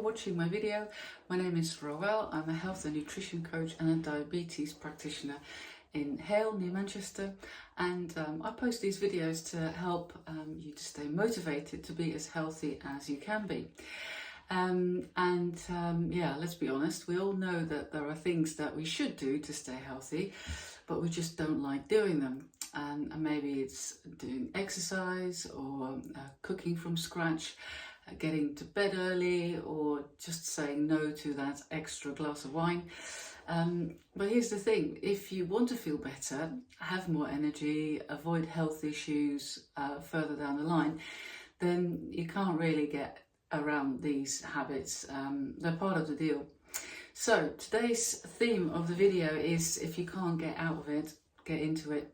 watching my video. My name is Roel. I'm a health and nutrition coach and a diabetes practitioner in Hale, near Manchester, and I post these videos to help you to stay motivated to be as healthy as you can be. Yeah, let's be honest, we all know that there are things that we should do to stay healthy, but we just don't like doing them. And maybe it's doing exercise or cooking from scratch, getting to bed early, or just saying no to that extra glass of wine. But here's the thing, if you want to feel better, have more energy, avoid health issues further down the line, then you can't really get around these habits. They're part of the deal. So today's theme of the video is, if you can't get out of it, get into it.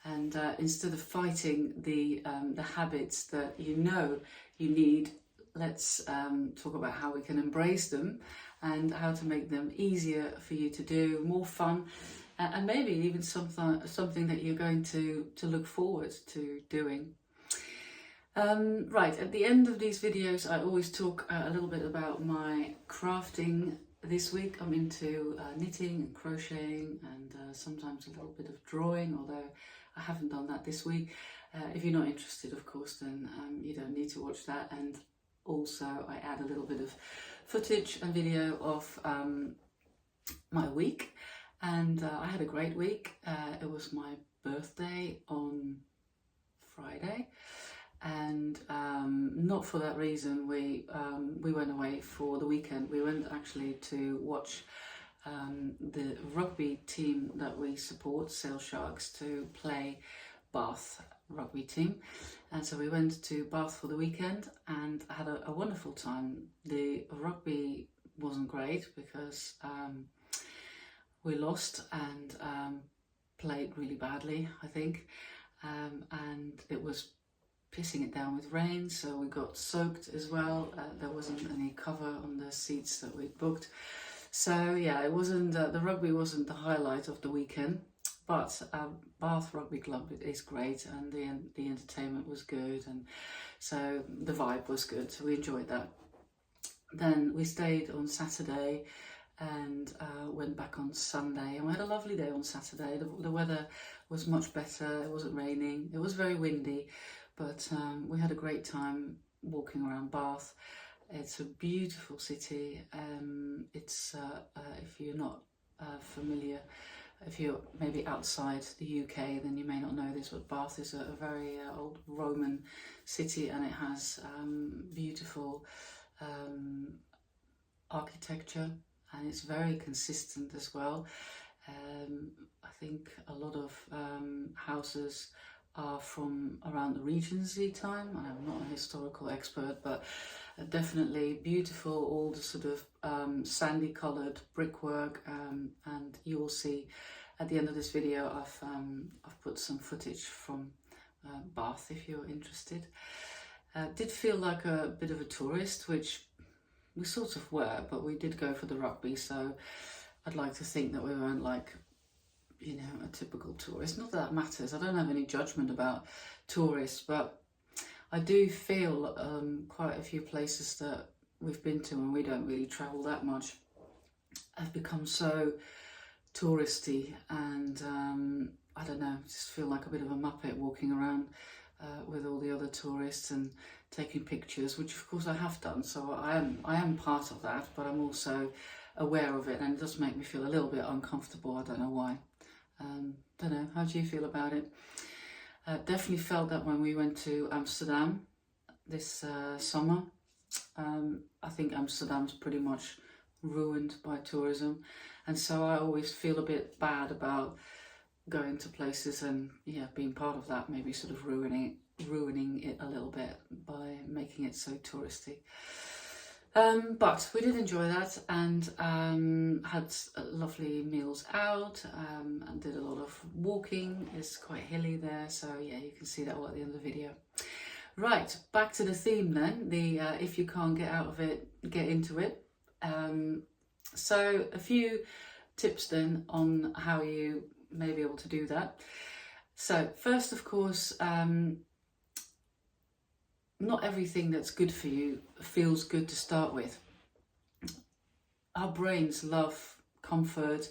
And instead of fighting the habits that you know you need, let's talk about how we can embrace them and how to make them easier for you to do, more fun, and maybe even something that you're going to look forward to doing. Right, at the end of these videos, I always talk a little bit about my crafting. This week I'm into knitting and crocheting, and sometimes a little bit of drawing, although I haven't done that this week. If you're not interested, of course, then you don't need to watch that. And also I add a little bit of footage and video of my week, and I had a great week. It was my birthday on Friday, and not for that reason we went away for the weekend. We went actually to watch the rugby team that we support, Sale Sharks, to play Bath rugby team. And so we went to Bath for the weekend and had a wonderful time. The rugby wasn't great because we lost and played really badly, I think, and it was pissing it down with rain, so we got soaked as well. There wasn't any cover on the seats that we'd booked. So yeah, it wasn't the rugby wasn't the highlight of the weekend, but Bath Rugby Club is great, and the entertainment was good, and so the vibe was good, so we enjoyed that. Then we stayed on Saturday and went back on Sunday, and we had a lovely day on Saturday. The weather was much better, it wasn't raining, it was very windy, but we had a great time walking around Bath. It's a beautiful city. It's if you're not familiar, if you're maybe outside the UK, then you may not know this, but Bath is a very old Roman city, and it has beautiful architecture, and it's very consistent as well. I think a lot of houses are from around the Regency time. I'm not a historical expert, but definitely beautiful, all the sort of sandy coloured brickwork, and you will see at the end of this video I've put some footage from Bath if you're interested. Did feel like a bit of a tourist, which we sort of were, but we did go for the rugby, so I'd like to think that we weren't like, you know, a typical tourist. Not that matters, I don't have any judgment about tourists, but I do feel quite a few places that we've been to, and we don't really travel that much, have become so touristy, and I don't know, just feel like a bit of a muppet walking around with all the other tourists and taking pictures, which of course I have done, so I am part of that, but I'm also aware of it, and it does make me feel a little bit uncomfortable. I don't know why. Don't know, how do you feel about it? Definitely felt that when we went to Amsterdam this summer. I think Amsterdam's pretty much ruined by tourism, and so I always feel a bit bad about going to places and being part of that, maybe sort of ruining it a little bit by making it so touristy. But we did enjoy that, and had lovely meals out, and did a lot of walking. It's quite hilly there, so yeah, you can see that all at the end of the video. Right, back to the theme then, the if you can't get out of it, get into it. So a few tips then on how you may be able to do that. So first, of course, not everything that's good for you feels good to start with. our brains love comfort,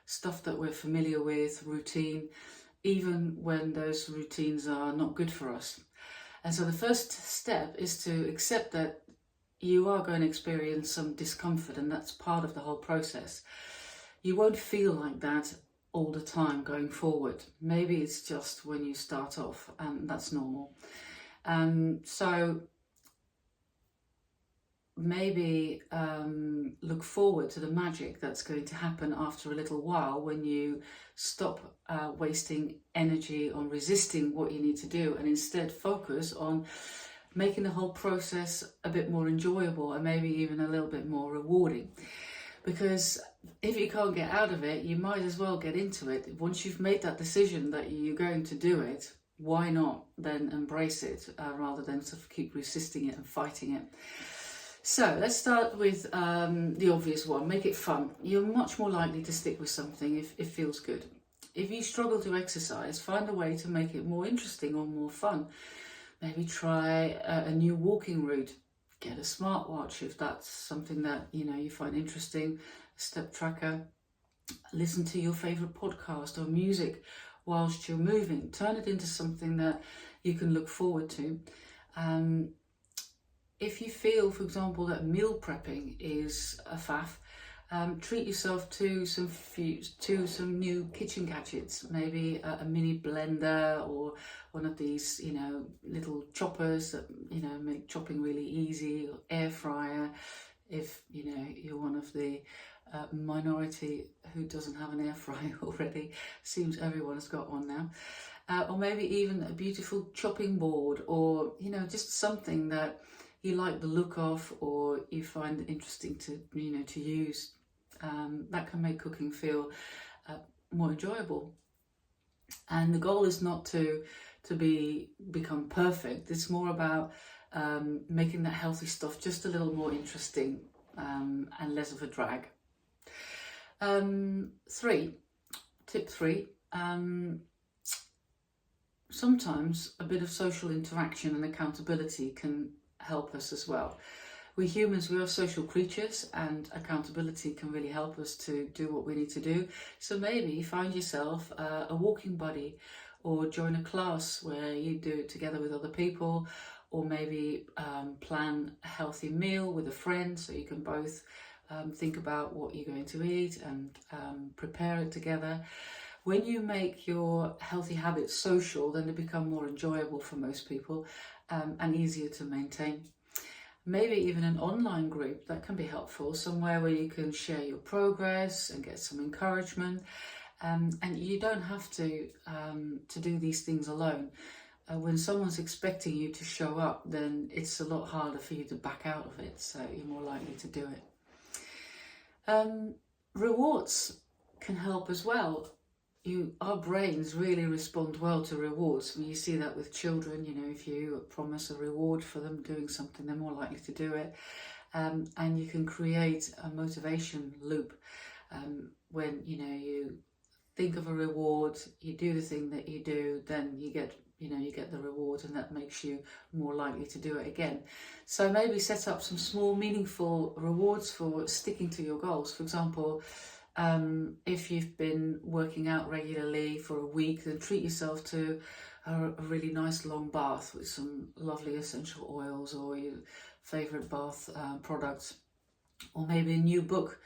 stuff that we're familiar with, routine, even when those routines are not good for us. And so the first step is to accept that you are going to experience some discomfort, and that's part of the whole process. You won't feel like that all the time going forward. Maybe it's just when you start off, and that's normal. So maybe look forward to the magic that's going to happen after a little while when you stop wasting energy on resisting what you need to do, and instead focus on making the whole process a bit more enjoyable and maybe even a little bit more rewarding. Because if you can't get out of it, you might as well get into it. Once you've made that decision that you're going to do it, why not then embrace it rather than sort of keep resisting it and fighting it. So let's start with the obvious one, make it fun. You're much more likely to stick with something if it feels good. If you struggle to exercise, find a way to make it more interesting or more fun. Maybe try a new walking route. Get a smartwatch if that's something that you find interesting, a step tracker. Listen to your favourite podcast or music whilst you're moving. Turn it into something that you can look forward to. If you feel, for example, that meal prepping is a faff, treat yourself to some new kitchen gadgets. Maybe a mini blender or one of these, little choppers that make chopping really easy, or air fryer. If you're one of the minority who doesn't have an air fryer already, seems everyone has got one now. Or maybe even a beautiful chopping board, or just something that you like the look of or you find interesting to use. That can make cooking feel more enjoyable. And the goal is not to become perfect. It's more about making that healthy stuff just a little more interesting and less of a drag. Tip three, sometimes a bit of social interaction and accountability can help us as well. We humans, we are social creatures, and accountability can really help us to do what we need to do. So maybe find yourself a walking buddy, or join a class where you do it together with other people, or maybe plan a healthy meal with a friend so you can both think about what you're going to eat and prepare it together. When you make your healthy habits social, then they become more enjoyable for most people and easier to maintain. Maybe even an online group that can be helpful, somewhere where you can share your progress and get some encouragement. And you don't have to do these things alone. When someone's expecting you to show up, then it's a lot harder for you to back out of it, so you're more likely to do it. Rewards can help as well. Our brains really respond well to rewards. You see that with children. If you promise a reward for them doing something, they're more likely to do it. And you can create a motivation loop. When you think of a reward, you do the thing that you do, then you get the reward, and that makes you more likely to do it again. So maybe set up some small, meaningful rewards for sticking to your goals. For example, if you've been working out regularly for a week, then treat yourself to a really nice long bath with some lovely essential oils or your favourite bath products. Or maybe a new book.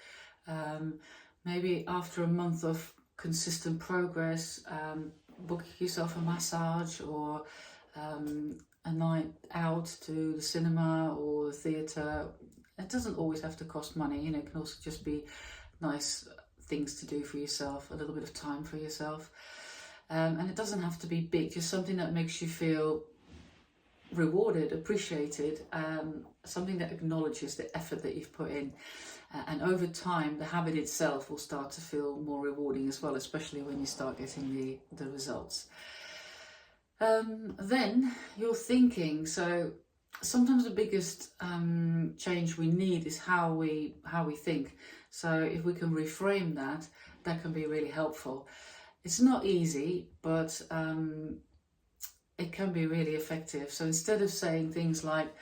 Maybe after a month of consistent progress, book yourself a massage or a night out to the cinema or the theatre. It doesn't always have to cost money. It can also just be nice things to do for yourself, a little bit of time for yourself. And it doesn't have to be big, just something that makes you feel rewarded, appreciated, something that acknowledges the effort that you've put in. And over time, the habit itself will start to feel more rewarding as well, especially when you start getting the results. Then your thinking. So sometimes the biggest change we need is how we think. So if we can reframe that, that can be really helpful. It's not easy, but it can be really effective. So instead of saying things like,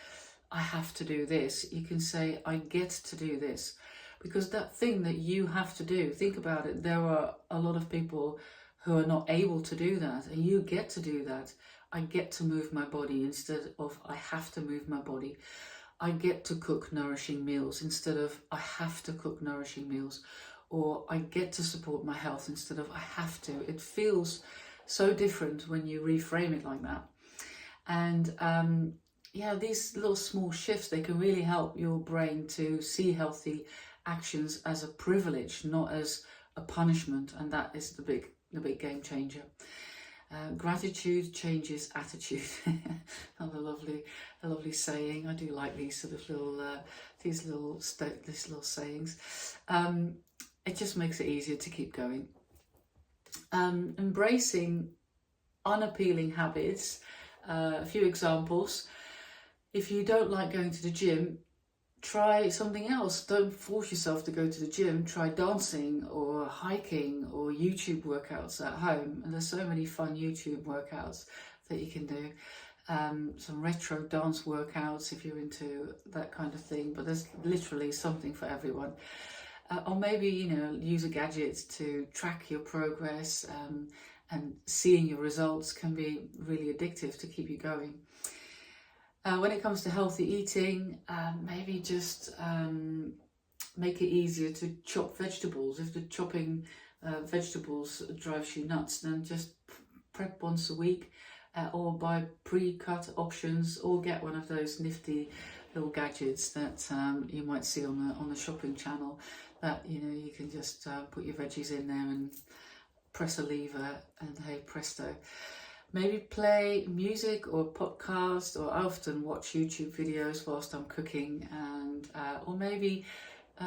I have to do this, you can say, I get to do this. because that thing that you have to do, think about it, there are a lot of people who are not able to do that, and you get to do that. I get to move my body instead of I have to move my body. I get to cook nourishing meals instead of I have to cook nourishing meals, or I get to support my health instead of I have to. It feels so different when you reframe it like that. And yeah, these little small shifts, they can really help your brain to see healthy actions as a privilege, not as a punishment, and that is the big game changer. Gratitude changes attitude. Oh, a lovely saying. I do like these sort of little sayings. It just makes it easier to keep going. Embracing unappealing habits. A few examples. If you don't like going to the gym, try something else. Don't force yourself to go to the gym. Try dancing or hiking or YouTube workouts at home. And there's so many fun YouTube workouts that you can do. Some retro dance workouts if you're into that kind of thing. But there's literally something for everyone. Or maybe, use a gadget to track your progress, and seeing your results can be really addictive to keep you going. When it comes to healthy eating, maybe just make it easier to chop vegetables. If the chopping vegetables drives you nuts, then just prep once a week, or buy pre-cut options, or get one of those nifty little gadgets that you might see on the shopping channel, that you can just put your veggies in there and press a lever and hey presto. Maybe play music or podcast, or I often watch YouTube videos whilst I'm cooking, and or maybe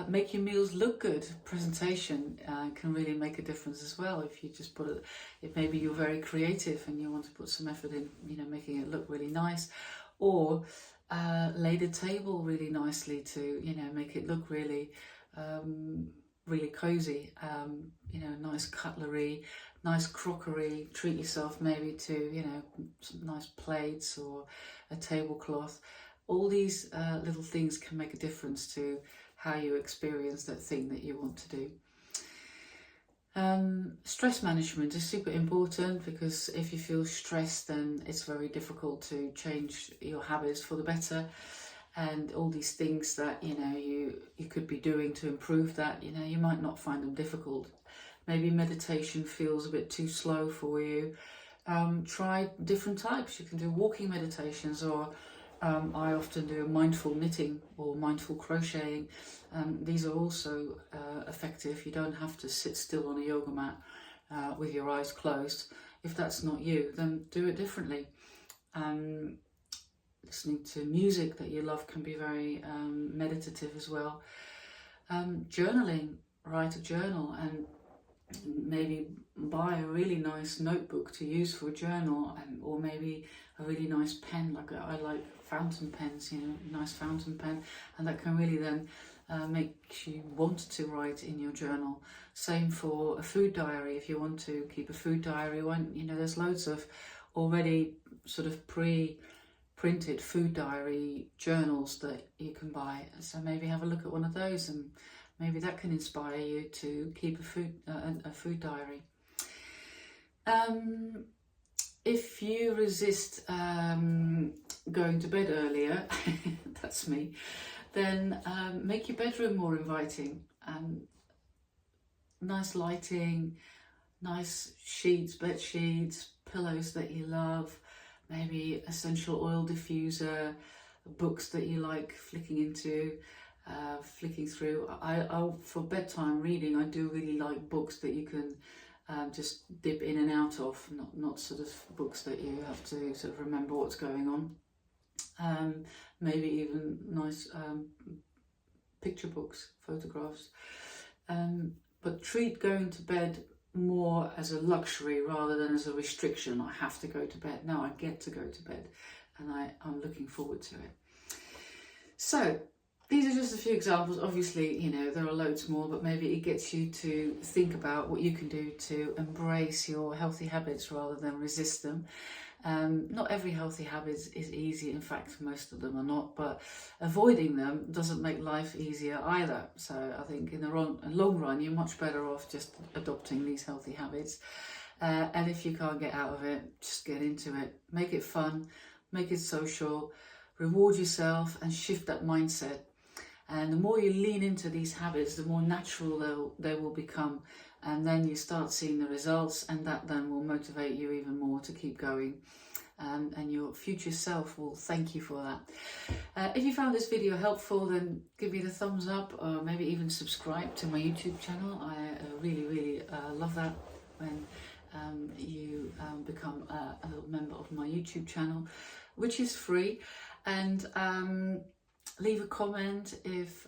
make your meals look good. Presentation can really make a difference as well. If you just put it, if maybe you're very creative and you want to put some effort in, making it look really nice, or lay the table really nicely to, make it look really really cozy. Nice cutlery, nice crockery. Treat yourself maybe to, some nice plates or a tablecloth. All these little things can make a difference to how you experience that thing that you want to do. Stress management is super important, because if you feel stressed, then it's very difficult to change your habits for the better. And all these things that you could be doing to improve that, you might not find them difficult. Maybe meditation feels a bit too slow for you. Try different types. You can do walking meditations, or I often do mindful knitting or mindful crocheting. These are also effective. You don't have to sit still on a yoga mat with your eyes closed. If that's not you, then do it differently. Listening to music that you love can be very meditative as well. Journaling, write a journal, and maybe buy a really nice notebook to use for a journal, or maybe a really nice pen. I like fountain pens, nice fountain pen, and that can really then make you want to write in your journal. Same for a food diary. If you want to keep a food diary, there's loads of already sort of pre-printed food diary journals that you can buy. So maybe have a look at one of those, and maybe that can inspire you to keep a food diary. If you resist going to bed earlier, that's me, then make your bedroom more inviting. Nice lighting, nice sheets, bed sheets, pillows that you love, maybe essential oil diffuser, books that you like flicking through. I for bedtime reading, I do really like books that you can just dip in and out of, not sort of books that you have to sort of remember what's going on. Maybe even nice picture books, photographs. But treat going to bed more as a luxury rather than as a restriction. I have to go to bed. No, I get to go to bed, and I'm looking forward to it. So these are just a few examples. Obviously, there are loads more, but maybe it gets you to think about what you can do to embrace your healthy habits rather than resist them. Not every healthy habit is easy. In fact, most of them are not, but avoiding them doesn't make life easier either. So I think in the long run, you're much better off just adopting these healthy habits. And if you can't get out of it, just get into it. Make it fun, make it social, reward yourself and shift that mindset. And the more you lean into these habits, the more natural they will become. And then you start seeing the results, and that then will motivate you even more to keep going. And your future self will thank you for that. If you found this video helpful, then give me the thumbs up, or maybe even subscribe to my YouTube channel. I really love that when you become a little member of my YouTube channel, which is free. And leave a comment if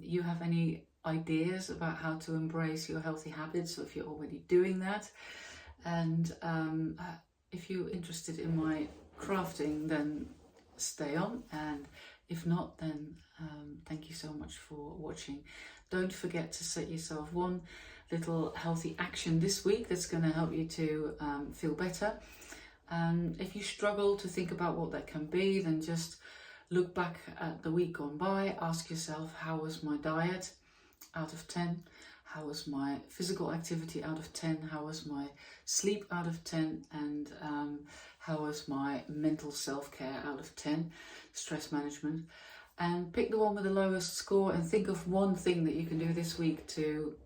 you have any ideas about how to embrace your healthy habits, or if you're already doing that. And if you're interested in my crafting, then stay on, and if not, then thank you so much for watching. Don't forget to set yourself one little healthy action this week that's going to help you to feel better. If you struggle to think about what that can be, then just look back at the week gone by. Ask yourself, how was my diet out of 10? How was my physical activity out of 10? How was my sleep out of 10? And how was my mental self-care out of 10? Stress management. And pick the one with the lowest score, and think of one thing that you can do this week to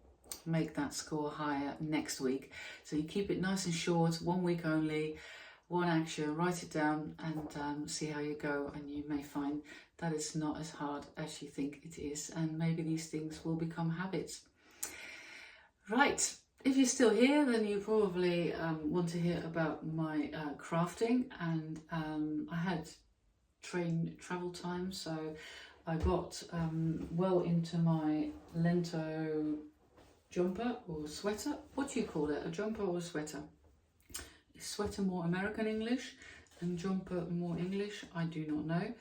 make that score higher next week. So you keep it nice and short, 1 week only, one action, write it down, and see how you go. And you may find that it's not as hard as you think it is, and maybe these things will become habits. Right, if you're still here, then you probably want to hear about my crafting. And I had train travel time, so I got well into my Lento jumper or sweater. What do you call it, a jumper or a sweater? Is sweater more American English and jumper more English? I do not know.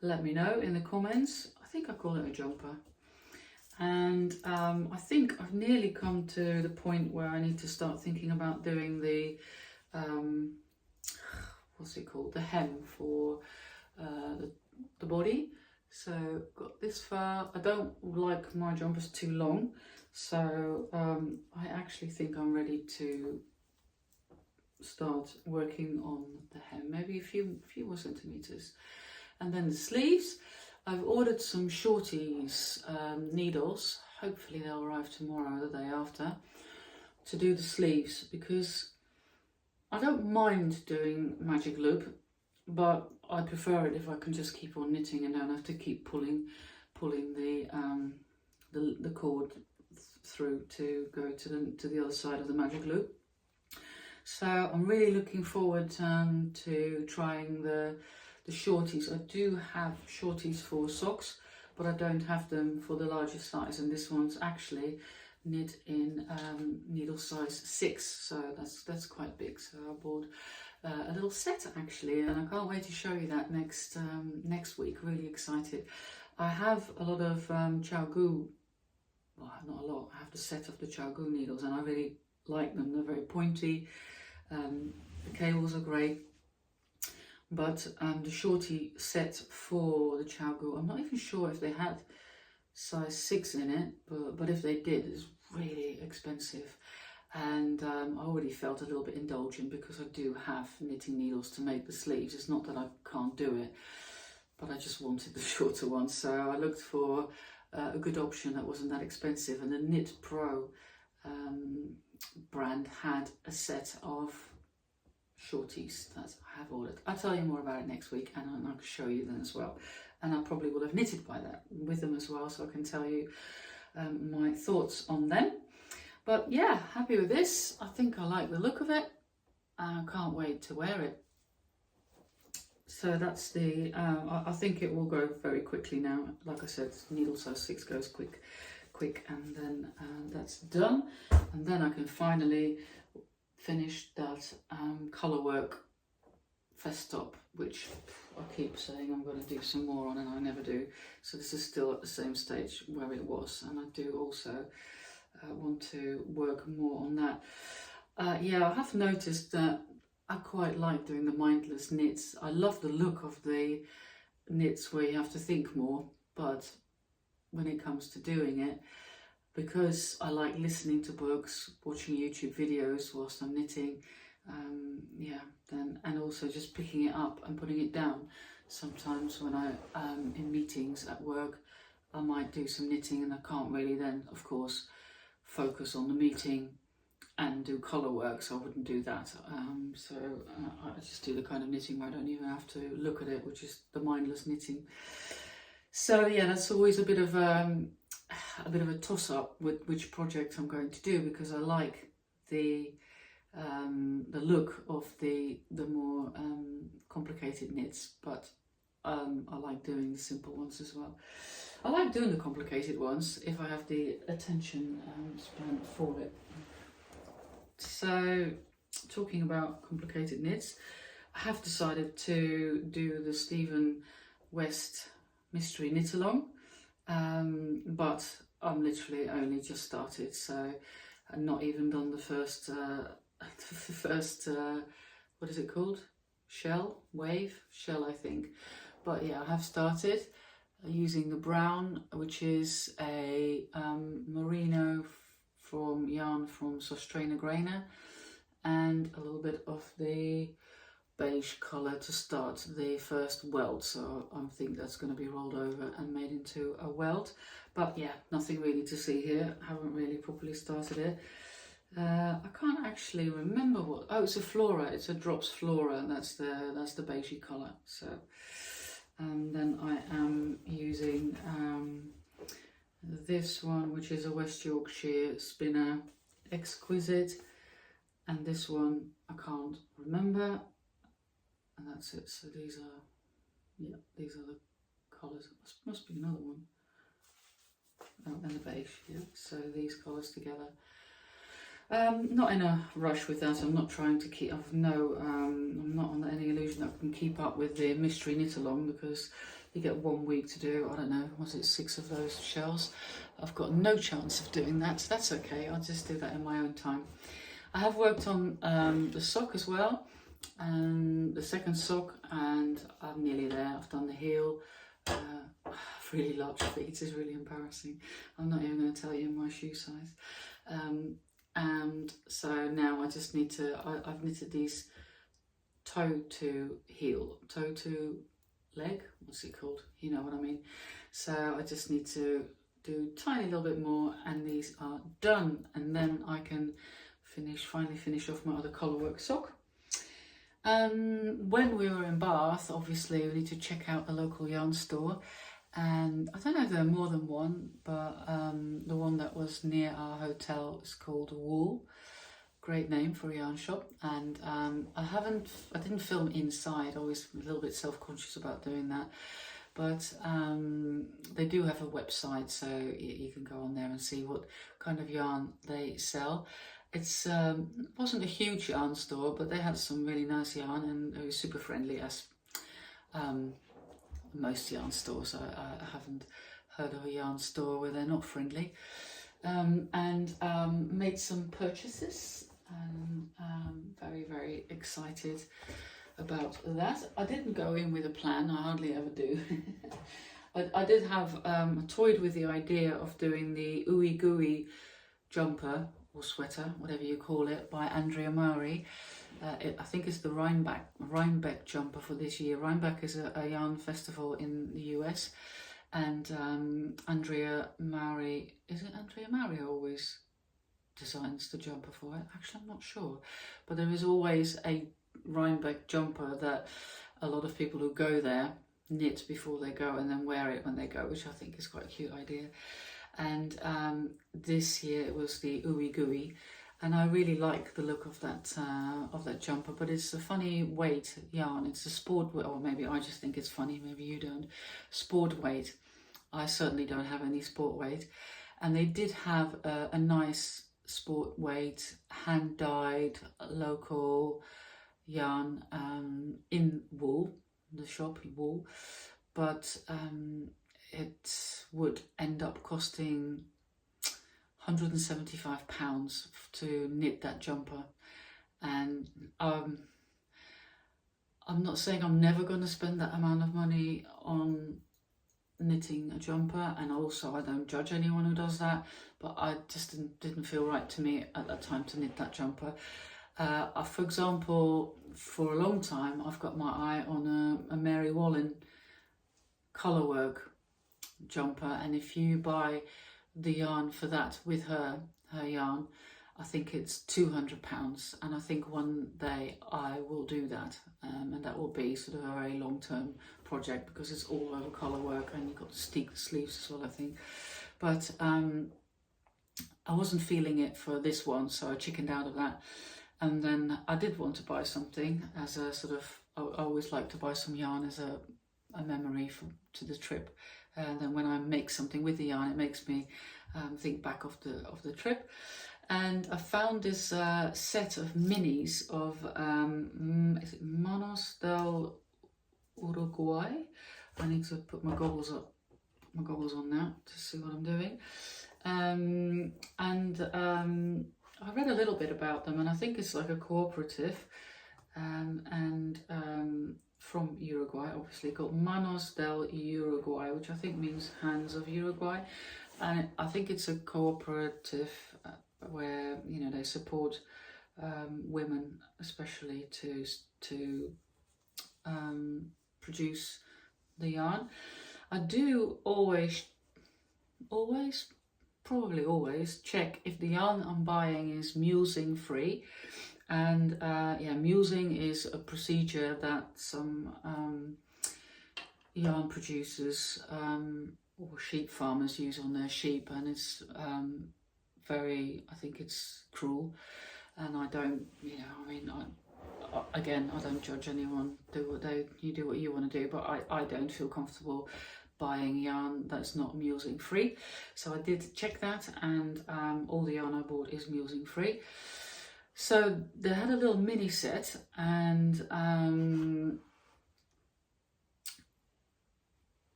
Let me know in the comments. I think I call it a jumper. And I think I've nearly come to the point where I need to start thinking about doing the, what's it called? The hem for the body. So got this far. I don't like my jumpers too long. So I actually think I'm ready to start working on the hem, maybe a few more centimeters. And then the sleeves, I've ordered some shorties needles. Hopefully they'll arrive tomorrow, the day after, to do the sleeves, because I don't mind doing magic loop, but I prefer it if I can just keep on knitting and don't have to keep pulling the cord through to go to the other side of the magic loop. So I'm really looking forward to trying the shorties. I do have shorties for socks, but I don't have them for the larger size, and this one's actually knit in needle size 6, so that's quite big. So I bought a little set actually, and I can't wait to show you that next week. Really excited. I have a lot of Chaogu, well, not a lot, I have the set of the Chaogu needles, and I really like them. They're very pointy. The cables are great, but the shorty set for the Chaogu, I'm not even sure if they had size 6 in it, but if they did, it's really expensive. And I already felt a little bit indulgent because I do have knitting needles to make the sleeves. It's not that I can't do it, but I just wanted the shorter one. So I looked for a good option that wasn't that expensive, and the Knit Pro brand had a set of shorties that I have ordered. I'll tell you more about it next week, and I'll show you them as well. And I probably will have knitted by that with them as well, so I can tell you my thoughts on them. But yeah, happy with this. I think I like the look of it. I can't wait to wear it. So that's the, I think it will go very quickly now. Like I said, needle size 6 goes quick, and then that's done. And then I can finally finish that colour work Festop, which I keep saying I'm going to do some more on, and I never do. So this is still at the same stage where it was, and I do also want to work more on that. Yeah, I have noticed that I quite like doing the mindless knits. I love the look of the knits where you have to think more, but when it comes to doing it, because I like listening to books, watching YouTube videos whilst I'm knitting, yeah, then, and also just picking it up and putting it down. Sometimes when I in meetings at work, I might do some knitting and I can't really then, of course, focus on the meeting and do colour work, so I wouldn't do that. I just do the kind of knitting where I don't even have to look at it, which is the mindless knitting. So yeah, that's always a bit of a toss-up with which project I'm going to do, because I like the look of the more complicated knits, but I like doing the simple ones as well. I like doing the complicated ones if I have the attention span for it. So, talking about complicated knits, I have decided to do the Stephen West Mystery Knit Along, but I'm literally only just started, so I've not even done the first, what is it called? Shell? I think. But yeah, I have started using the brown, which is a merino from yarn from Sostrena Grainer, and a little bit of the beige colour to start the first welt. So I think that's going to be rolled over and made into a welt. But yeah, nothing really to see here. I haven't really properly started it. I can't actually remember what. Oh, it's a flora. It's a drops flora, and that's the beigey colour. So then I am using this one, which is a West Yorkshire Spinner Exquisite, and this one I can't remember, and that's it. So these are the colours. Must be another one. Oh, and the beige, yeah. So these colours together. Not in a rush with that. I'm not trying to keep. I'm not on any illusion that I can keep up with the mystery knit along, because you get 1 week to do, I don't know, was it 6 of those shells? I've got no chance of doing that, so that's okay. I'll just do that in my own time. I have worked on the sock as well, and the second sock, and I'm nearly there. I've done the heel. I've really large feet. It's really embarrassing. I'm not even going to tell you my shoe size. And so now I just need to, I've knitted these toe to heel, toe to leg, what's it called? You know what I mean. So I just need to do a tiny little bit more, and these are done, and then I can finally finish off my other collarwork sock. When we were in Bath, obviously we need to check out the local yarn store, and I don't know if there are more than one, but the one that was near our hotel is called Wool. Great name for a yarn shop. And I didn't film inside. I was a little bit self-conscious about doing that, but they do have a website, so you can go on there and see what kind of yarn they sell. It wasn't a huge yarn store, but they had some really nice yarn, and it was super friendly, as most yarn stores. I haven't heard of a yarn store where they're not friendly. And made some purchases, and very, very excited about that. I didn't go in with a plan, I hardly ever do. I did have toyed with the idea of doing the Ooey Gooey jumper or sweater, whatever you call it, by Andrea Mowry. I think it's the Rhinebeck jumper for this year. Rhinebeck is a yarn festival in the US, and Andrea Mowry, is it Andrea Mowry always designs the jumper for it? Actually, I'm not sure, but there is always a Rhinebeck jumper that a lot of people who go there knit before they go and then wear it when they go, which I think is quite a cute idea. And this year it was the Ooey Gooey, and I really like the look of that jumper, but it's a funny weight yarn. It's a sport weight, or maybe I just think it's funny, maybe you don't. Sport weight. I certainly don't have any sport weight, and they did have a nice sport weight hand dyed local yarn in Wool, the shop Wool, but it would end up costing £175 to knit that jumper, and I'm not saying I'm never going to spend that amount of money on knitting a jumper, and also I don't judge anyone who does that, but I just didn't feel right to me at that time to knit that jumper. For example, for a long time I've got my eye on a Mary Wallen colourwork jumper, and if you buy the yarn for that with her yarn, I think it's £200, and I think one day I will do that, and that will be sort of a very long-term project because it's all over colour work, and you've got to stick the sleeves as well, I think. But I wasn't feeling it for this one, so I chickened out of that. And then I did want to buy something as a sort of, I always like to buy some yarn as a memory to the trip. And then when I make something with the yarn, it makes me think back of the trip. And I found this set of minis of is it Manos del Uruguay. I need to put my goggles on now to see what I'm doing. I read a little bit about them, and I think it's like a cooperative, from Uruguay, obviously, called Manos del Uruguay, which I think means Hands of Uruguay. And I think it's a cooperative where, you know, they support women, especially to produce the yarn. I do probably always check if the yarn I'm buying is mulesing free. And yeah, mulesing is a procedure that some yarn producers or sheep farmers use on their sheep, and it's I think it's cruel, and I don't, you know, I mean, again, I don't judge anyone. You do what you want to do, but I don't feel comfortable buying yarn that's not mulesing free. So I did check that, and all the yarn I bought is mulesing free. So they had a little mini set, and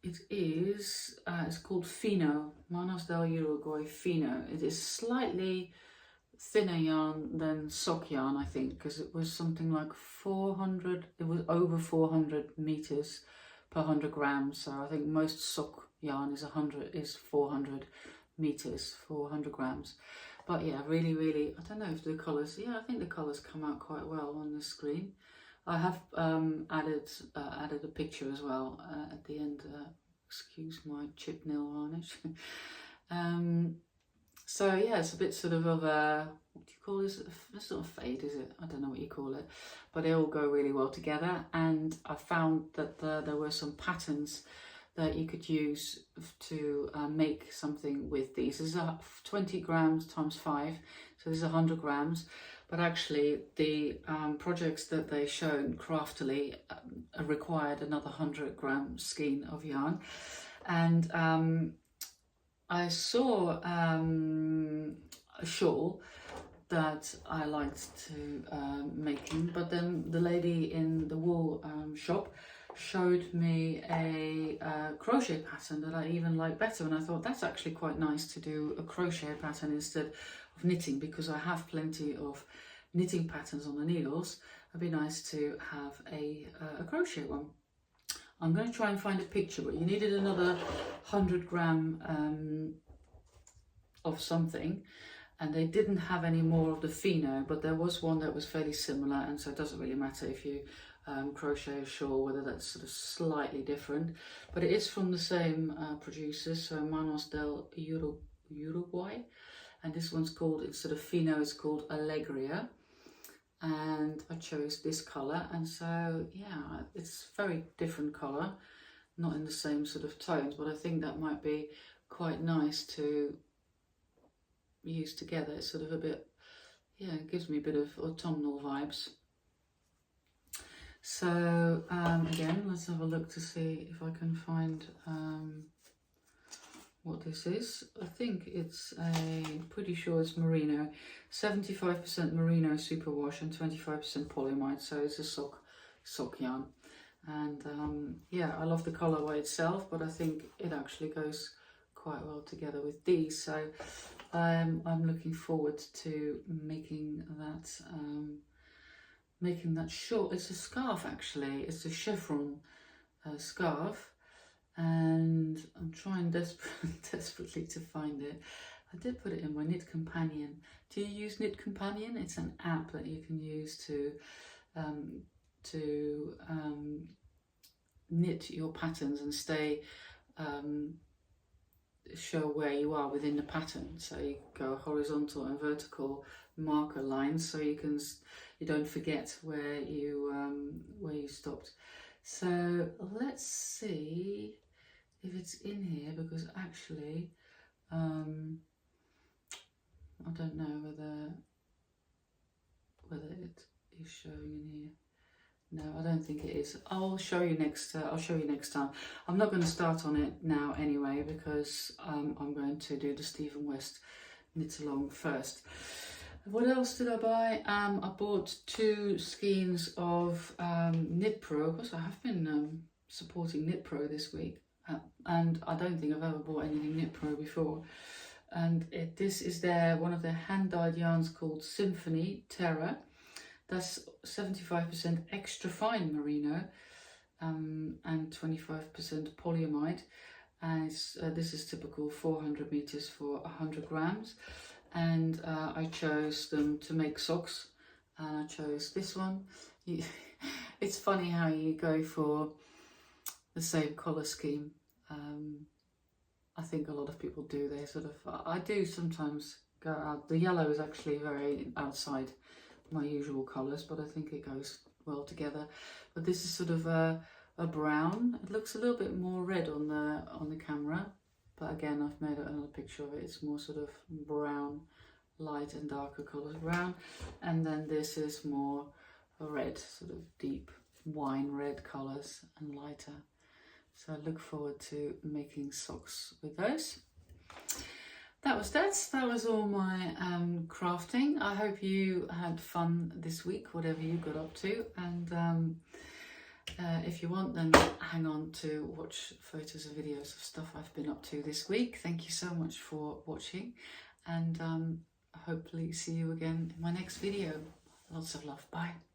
it's called Fino, Manos del Uruguay Fino. It is slightly thinner yarn than sock yarn, I think, because it was something like 400, it was over 400 meters per 100 grams. So I think most sock yarn is 400 meters for 100 grams. But yeah, really, really, I don't know if the colours, yeah, I think the colours come out quite well on the screen. I have added a picture as well at the end. Excuse my chip nail varnish. So yeah, it's a bit sort of a, what do you call this? It's not a fade, is it? I don't know what you call it. But they all go really well together. And I found that there were some patterns that you could use to make something with these. This is 20 grams times 5, so this is 100 grams. But actually, the projects that they showed craftily required another 100-gram skein of yarn. And I saw a shawl that I liked to making, but then the lady in the wool shop showed me a crochet pattern that I even like better, and I thought that's actually quite nice to do a crochet pattern instead of knitting, because I have plenty of knitting patterns on the needles. It'd be nice to have a crochet one. I'm going to try and find a picture, but you needed another 100-gram of something, and they didn't have any more of the Fino, but there was one that was fairly similar, and so it doesn't really matter if you crochet a shawl, whether that's sort of slightly different, but it is from the same producer, so Manos del Uruguay, and this one's called, instead of Fino, it's called Alegria, and I chose this colour, and so yeah, it's very different colour, not in the same sort of tones, but I think that might be quite nice to use together. It's sort of a bit, yeah, it gives me a bit of autumnal vibes. So again, let's have a look to see if I can find what this is. I think it's pretty sure it's merino, 75% merino superwash and 25% polyamide, so it's a sock yarn. And yeah, I love the colourway itself, but I think it actually goes quite well together with these, so I'm looking forward to making that making that short. It's a scarf actually, it's a chevron scarf, and I'm trying desperately to find it. I did put it in my Knit Companion. Do you use Knit Companion? It's an app that you can use to knit your patterns and stay show where you are within the pattern. So you go horizontal and vertical marker lines, so you don't forget where you stopped. So let's see if it's in here, because actually I don't know whether it is showing in here. No, I don't think it is. I'll show you next. I'll show you next time. I'm not going to start on it now anyway, because I'm going to do the Stephen West knit along first. What else did I buy? I bought 2 skeins of Knit Pro, because I have been supporting Knit Pro this week, and I don't think I've ever bought anything Knit Pro before. And this is one of their hand-dyed yarns called Symphony Terra. That's 75% extra fine merino and 25% polyamide. And this is typical 400 meters for 100 grams. And I chose them to make socks. And I chose this one. It's funny how you go for the same colour scheme. I think a lot of people do. They sort of, I do sometimes go out. The yellow is actually very outside my usual colours, but I think it goes well together. But this is sort of a brown. It looks a little bit more red on the camera, but again, I've made another picture of it. It's more sort of brown, light and darker colours brown, and then this is more a red, sort of deep wine red colours and lighter. So I look forward to making socks with those. That was all my crafting. I hope you had fun this week, whatever you got up to. And if you want, then hang on to watch photos and videos of stuff I've been up to this week. Thank you so much for watching, and hopefully see you again in my next video. Lots of love. Bye.